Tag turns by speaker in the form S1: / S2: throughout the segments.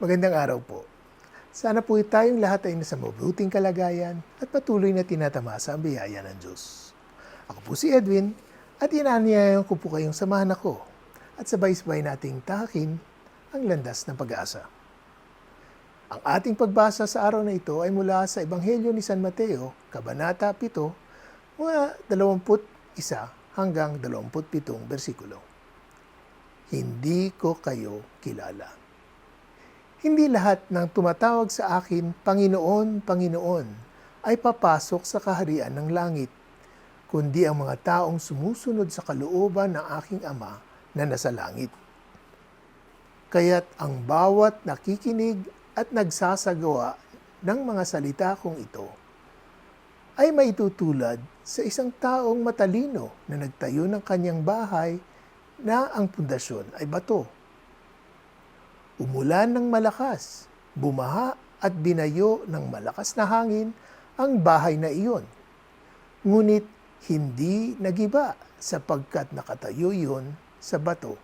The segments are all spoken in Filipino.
S1: Magandang araw po. Sana po tayong lahat ay nasa mabuting kalagayan at patuloy na tinatamasa ang biyaya ng Diyos. Ako po si Edwin at inaanyayahan ko po kayong samahan ako at sabay-sabay nating tahakin ang landas ng pag-asa. Ang ating pagbasa sa araw na ito ay mula sa Ebanghelyo ni San Mateo, Kabanata 7, mga 21 hanggang 27 bersikulo. Hindi ko kayo kilala. Hindi lahat ng tumatawag sa akin, Panginoon, Panginoon, ay papasok sa kaharian ng langit, kundi ang mga taong sumusunod sa kalooban ng aking Ama na nasa langit. Kaya't ang bawat nakikinig at nagsasagawa ng mga salita kong ito ay maitutulad sa isang taong matalino na nagtayo ng kanyang bahay na ang pundasyon ay bato. Umulan ng malakas, bumaha at binayo ng malakas na hangin ang bahay na iyon. Ngunit hindi nagiba sapagkat nakatayo iyon sa bato.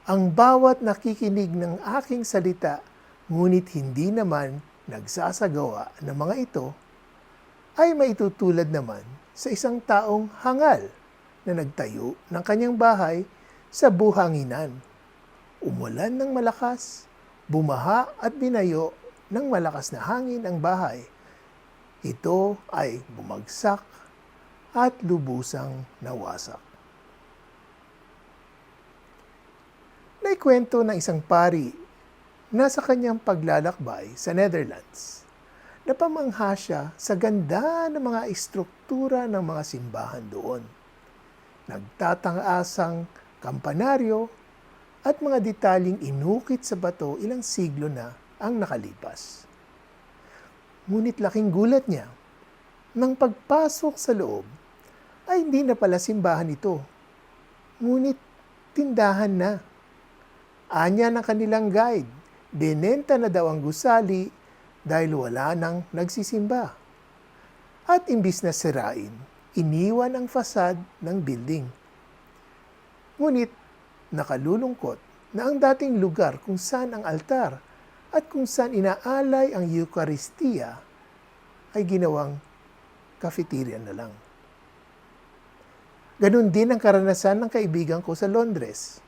S1: Ang bawat nakikinig ng aking salita, ngunit hindi naman nagsasagawa ng mga ito, ay maitutulad naman sa isang taong hangal na nagtayo ng kanyang bahay sa buhanginan. Umulan ng malakas, bumaha at binayo ng malakas na hangin ang bahay. Ito ay bumagsak at lubusang nawasak. Naikwento ng isang pari na sa kanyang paglalakbay sa Netherlands, napamangha siya sa ganda ng mga istruktura ng mga simbahan doon. Nagtatangaasang kampanaryo at mga detalyeng inukit sa bato ilang siglo na ang nakalipas. Ngunit laking gulat niya, nang pagpasok sa loob, ay hindi na pala simbahan ito, ngunit tindahan na. Anya ng kanilang guide, binenta na daw ang gusali dahil wala nang nagsisimba. At imbis na sirain, iniwan ang fasad ng building. Ngunit nakalulungkot na ang dating lugar kung saan ang altar at kung saan inaalay ang Eucharistia ay ginawang cafeteria na lang. Ganon din ang karanasan ng kaibigan ko sa Londres.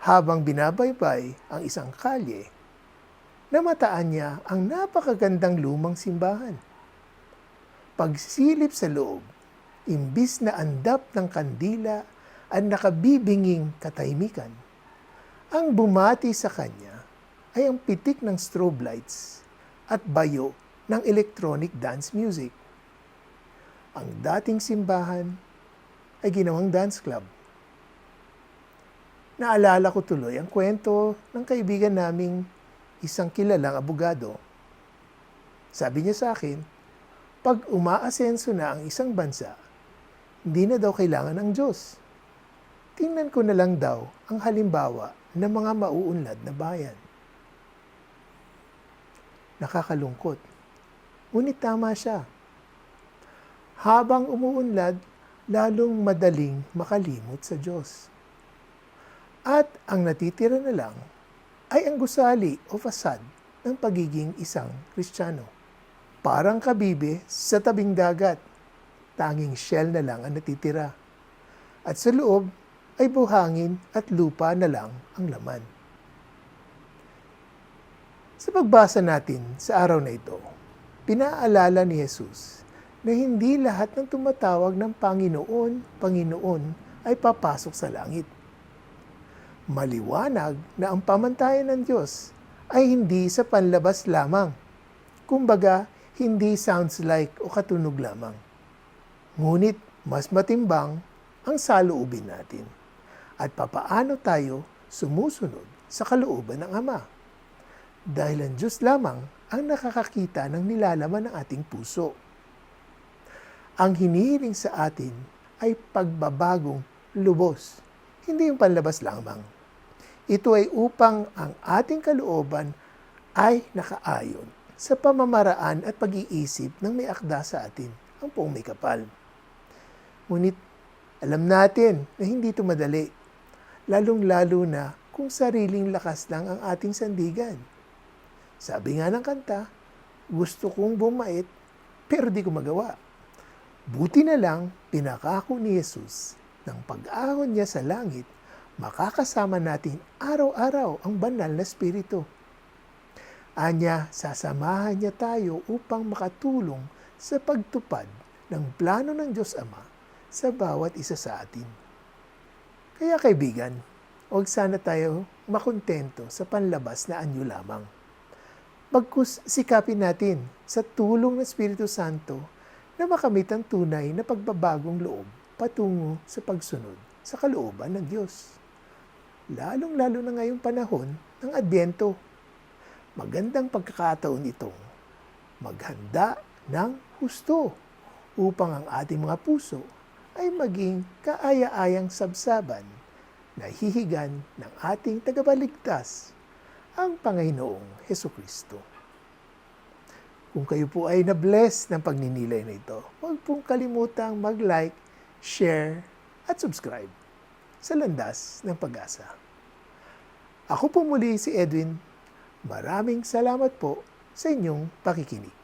S1: Habang binabaybay ang isang kalye, namataan niya ang napakagandang lumang simbahan. Pagsilip sa loob, imbis na andap ng kandila at nakabibinging katahimikan, ang bumati sa kanya ay ang pitik ng strobe lights at bayo ng electronic dance music. Ang dating simbahan ay ginawang dance club. Naalala ko tuloy ang kwento ng kaibigan naming isang kilalang abogado. Sabi niya sa akin, pag umaasenso na ang isang bansa, hindi na daw kailangan ng Diyos. Tingnan ko na lang daw ang halimbawa ng mga mauunlad na bayan. Nakakalungkot. Ngunit tama siya. Habang umuunlad, lalong madaling makalimot sa Diyos. At ang natitira na lang ay ang gusali o fasad ng pagiging isang Kristiyano. Parang kabibe sa tabing dagat, tanging shell na lang ang natitira. At sa loob ay buhangin at lupa na lang ang laman. Sa pagbasa natin sa araw na ito, pinaalala ni Jesus na hindi lahat ng tumatawag ng Panginoon, Panginoon ay papasok sa langit. Maliwanag na ang pamantayan ng Diyos ay hindi sa panlabas lamang. Kumbaga, hindi sounds like o katunog lamang. Ngunit mas matimbang ang saloobin natin at papaano tayo sumusunod sa kalooban ng Ama. Dahil ang Diyos lamang ang nakakakita ng nilalaman ng ating puso. Ang hinihiling sa atin ay pagbabagong lubos, hindi yung panlabas lamang. Ito ay upang ang ating kalooban ay nakaayon sa pamamaraan at pag-iisip ng may akda sa atin, ang Poong May Kapal. Ngunit alam natin na hindi ito madali, lalong-lalo na kung sariling lakas lang ang ating sandigan. Sabi nga ng kanta, gusto kong bumait pero di ko magawa. Buti na lang pinakako ni Jesus ng pag-ahon niya sa langit, makakasama natin araw-araw ang banal na Espiritu. Anya, sasamahan niya tayo upang makatulong sa pagtupad ng plano ng Diyos Ama sa bawat isa sa atin. Kaya kaibigan, huwag sana tayo makontento sa panlabas na anyo lamang. Bagkus sikapin natin sa tulong ng Espiritu Santo na makamit ang tunay na pagbabagong loob patungo sa pagsunod sa kalooban ng Diyos. Lalong-lalo na ngayong panahon ng Adbyento. Magandang pagkakataon itong maghanda ng husto upang ang ating mga puso ay maging kaaya-ayang sabsaban na hihigan ng ating tagapagligtas, ang Panginoong Hesukristo. Kung kayo po ay na-bless ng pagninilay na ito, huwag pong kalimutang mag-like, share, at subscribe sa Landas ng Pag-asa. Ako po muli si Edwin. Maraming salamat po sa inyong pakikinig.